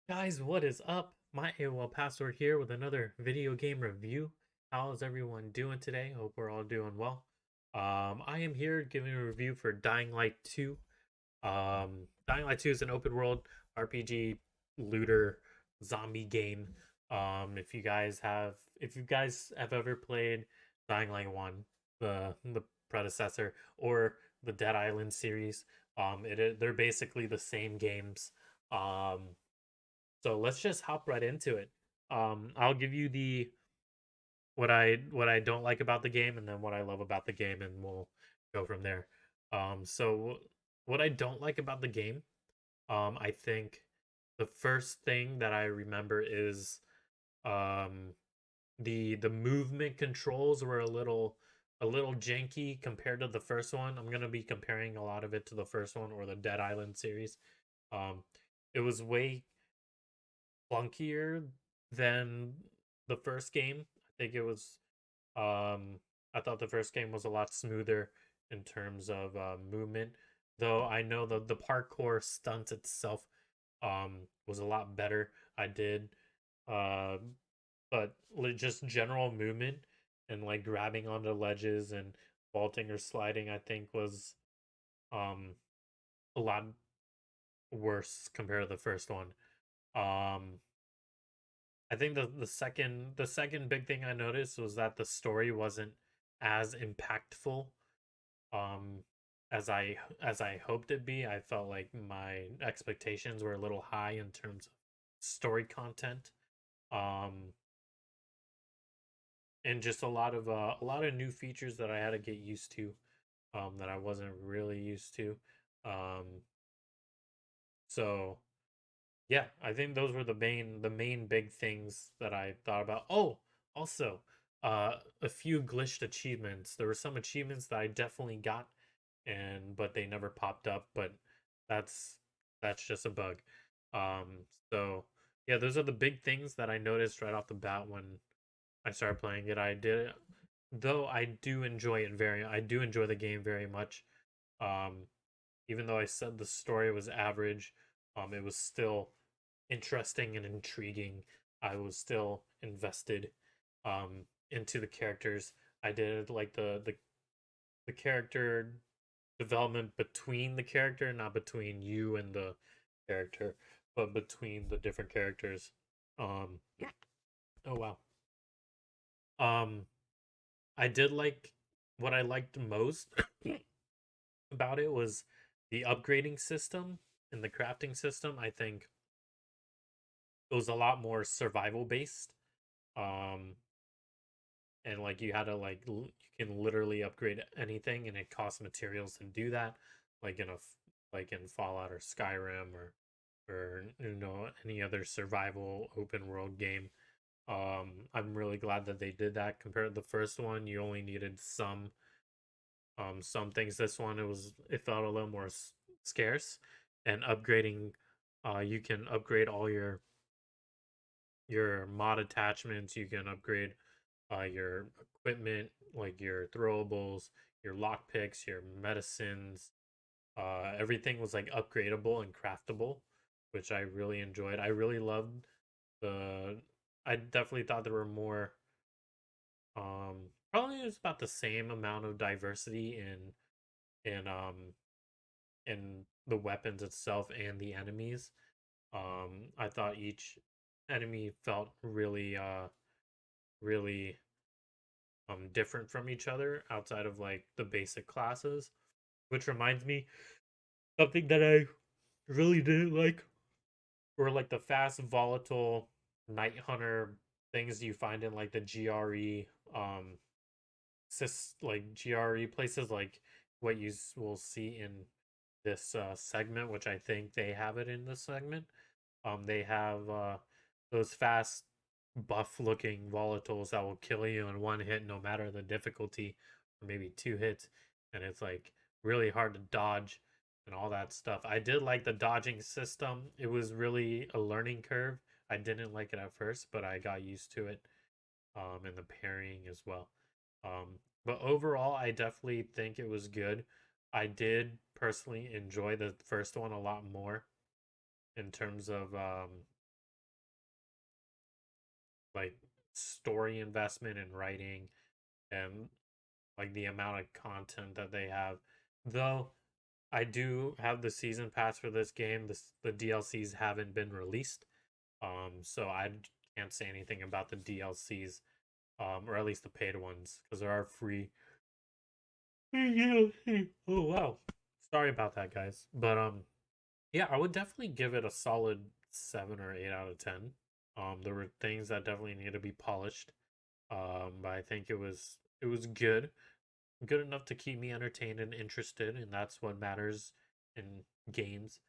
Guys, what is up? My AOL password here with another video game review. How is everyone doing today? Hope we're all doing well. I am here giving a review for Dying Light 2. Dying Light 2 is an open world RPG looter zombie game. If you guys have ever played Dying Light 1, the predecessor, or the Dead Island series, they're basically the same games. So let's just hop right into it. I'll give you the what I don't like about the game, and then what I love about the game, and we'll go from there. So what I don't like about the game, I think the first thing that I remember is um the movement controls were a little janky compared to the first one. I'm gonna be comparing a lot of it to the first one or the Dead Island series. Um, it was way clunkier than the first game. I think it was I thought the first game was a lot smoother in terms of movement. Though I know the parkour stunt itself was a lot better. I did uh but just general movement and like grabbing onto ledges and vaulting or sliding I think was um a lot worse compared to the first one. Um I think the second big thing I noticed was that the story wasn't as impactful um as I hoped it'd be. I felt like my expectations were a little high in terms of story content. Um and just a lot of new features that I had to get used to that I wasn't really used to. Um so Yeah, I think those were the main big things that I thought about. Oh, also, a few glitched achievements. There were some achievements that I definitely got but they never popped up, but that's that's just a bug. So yeah, those are the big things that I noticed right off the bat when I started playing it. Though I do enjoy the game very much. Um, Even though I said the story was average, it was still interesting and intriguing. I was still invested into the characters. I did like the character development between the character, not between you and the character, but between the different characters. Um oh wow. Um I did like what I liked most about it was the upgrading system and the crafting system. I think it was a lot more survival based. Um and like you had to you can literally upgrade anything and it costs materials to do that like like in Fallout or Skyrim or any other survival open world game. I'm really glad that they did that compared to the first one. You only needed some things. This one it felt a little more scarce. And upgrading, you can upgrade all your mod attachments. You can upgrade your equipment, like your throwables, your lockpicks, your medicines. Everything was like upgradable and craftable, which I really enjoyed. I really loved the. I definitely thought there were more. Probably it was about the same amount of diversity in in the weapons itself and the enemies. I thought each enemy felt really different from each other outside of like the basic classes, which reminds me something that I really didn't like were like the fast volatile night hunter things you find in like the GRE GRE places like what will see in this segment, which I think they have it in this segment. They have those fast buff looking volatiles that will kill you in one hit no matter the difficulty, or maybe two hits, and it's like really hard to dodge and all that stuff. I did like the dodging system. It was really a learning curve. I didn't like it at first, but I got used to it, and the parrying as well. But overall, I definitely think it was good. I did personally enjoy the first one a lot more in terms of like story investment in writing and like the amount of content that they have. Though I do have the season pass for this game. The DLCs haven't been released. So I can't say anything about the DLCs, or at least the paid ones, because there are free. Oh wow. Sorry about that, guys. But yeah, I would definitely give it a solid 7 or 8 out of 10. There were things that definitely need to be polished. But I think it was good enough to keep me entertained and interested, and that's what matters in games.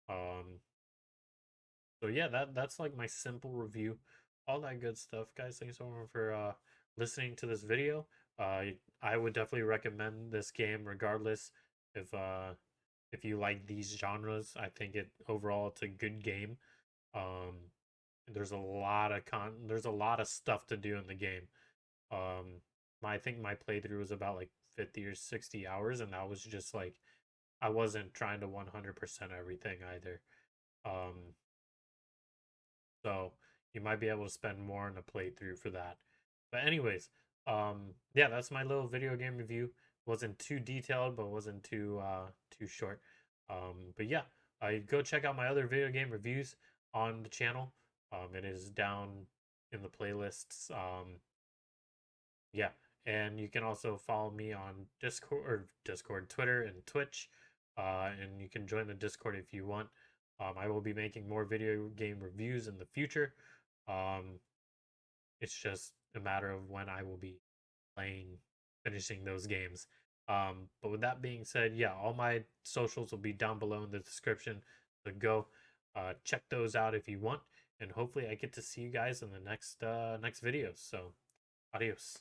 Um, so yeah, that's like my simple review, all that good stuff, guys. Thanks so much for listening to this video. I would definitely recommend this game regardless if uh if you like these genres. I think it overall it's a good game. Um, there's a lot of stuff to do in the game. I think my playthrough was about like 50 or 60 hours, and that was just like I wasn't trying to 100% everything either. Um, so you might be able to spend more on a playthrough for that. But anyways, yeah, that's my little video game review. Wasn't too detailed, but wasn't too short. But yeah, go check out my other video game reviews on the channel. It is down in the playlists. Yeah, and you can also follow me on Discord, Twitter, and Twitch. And you can join the Discord if you want. I will be making more video game reviews in the future. Um, it's just a matter of when I will be playing, finishing those games. But with that being said, yeah, all my socials will be down below in the description. So go check those out if you want. And hopefully I get to see you guys in the next videos. So adios.